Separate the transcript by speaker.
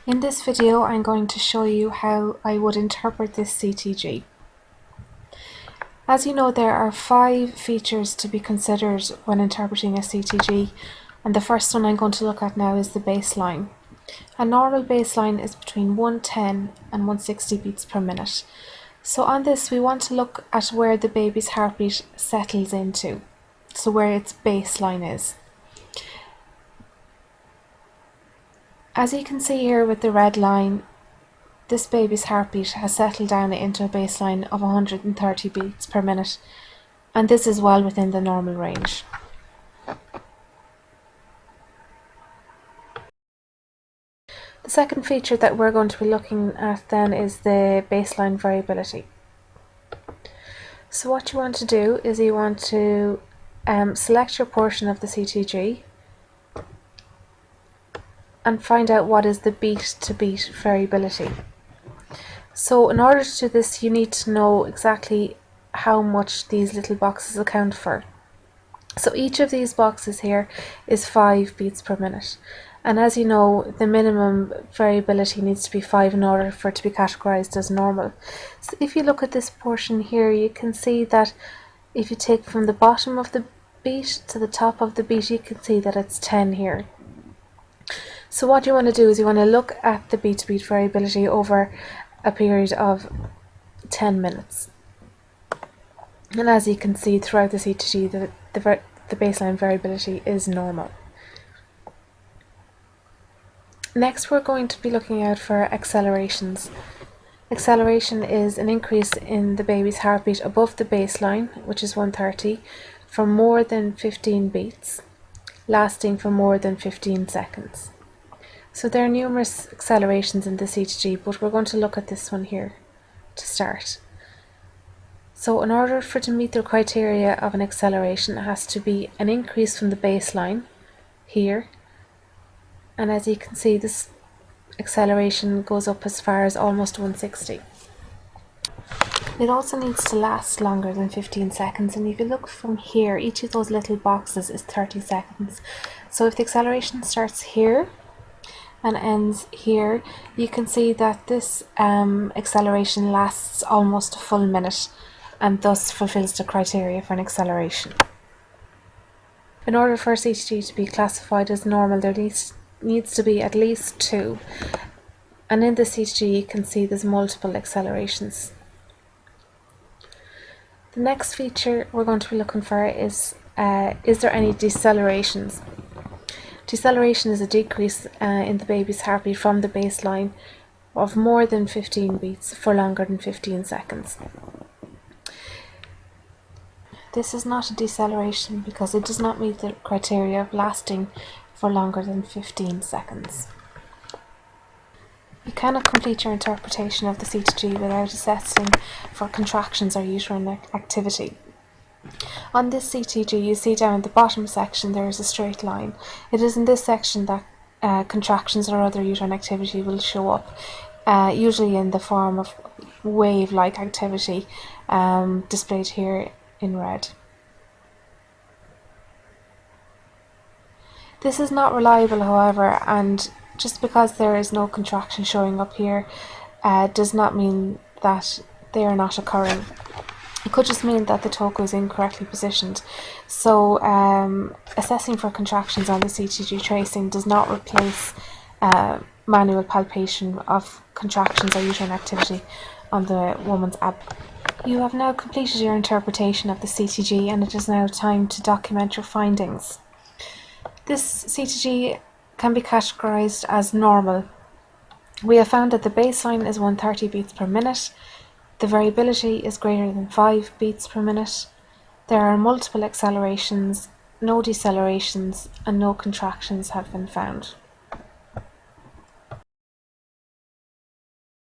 Speaker 1: In this video, I'm going to show you how I would interpret this CTG. As you know, there are 5 features to be considered when interpreting a CTG, and the first one I'm going to look at now is the baseline. A normal baseline is between 110 and 160 beats per minute. So on this, we want to look at where the baby's heartbeat settles into, so where its baseline is. As you can see here with the red line, this baby's heartbeat has settled down into a baseline of 130 beats per minute, and this is well within the normal range. The second feature that we're going to be looking at then is the baseline variability. So what you want to do is you want to select your portion of the CTG and find out what is the beat to beat variability. So in order to do this, you need to know exactly how much these little boxes account for. So each of these boxes here is 5 beats per minute, and as you know, the minimum variability needs to be 5 in order for it to be categorized as normal. So if you look at this portion here, you can see that if you take from the bottom of the beat to the top of the beat, you can see that it's 10 here. So what you want to do is you want to look at the beat to beat variability over a period of 10 minutes. And as you can see throughout the CTG, the baseline variability is normal. Next, we're going to be looking out for accelerations. Acceleration is an increase in the baby's heartbeat above the baseline, which is 130, for more than 15 beats, lasting for more than 15 seconds. So there are numerous accelerations in the CTG, but we're going to look at this one here to start. So in order for it to meet the criteria of an acceleration, it has to be an increase from the baseline here. And as you can see, this acceleration goes up as far as almost 160. It also needs to last longer than 15 seconds. And if you look from here, each of those little boxes is 30 seconds. So if the acceleration starts here and ends here, you can see that this acceleration lasts almost a full minute and thus fulfills the criteria for an acceleration. In order for a CTG to be classified as normal, there needs to be at least 2, and in the CTG you can see there's multiple accelerations. The next feature we're going to be looking for is there any decelerations? Deceleration is a decrease in the baby's heartbeat from the baseline of more than 15 beats for longer than 15 seconds. This is not a deceleration because it does not meet the criteria of lasting for longer than 15 seconds. You cannot complete your interpretation of the CTG without assessing for contractions or uterine activity. On this CTG, you see down in the bottom section there is a straight line. It is in this section that contractions or other uterine activity will show up, usually in the form of wave-like activity, displayed here in red. This is not reliable, however, and just because there is no contraction showing up here does not mean that they are not occurring. It could just mean that the toco is incorrectly positioned. So assessing for contractions on the CTG tracing does not replace manual palpation of contractions or uterine activity on the woman's abdomen. You have now completed your interpretation of the CTG, and it is now time to document your findings. This CTG can be categorized as normal. We have found that the baseline is 130 beats per minute. The variability is greater than 5 beats per minute. There are multiple accelerations, no decelerations, and no contractions have been found.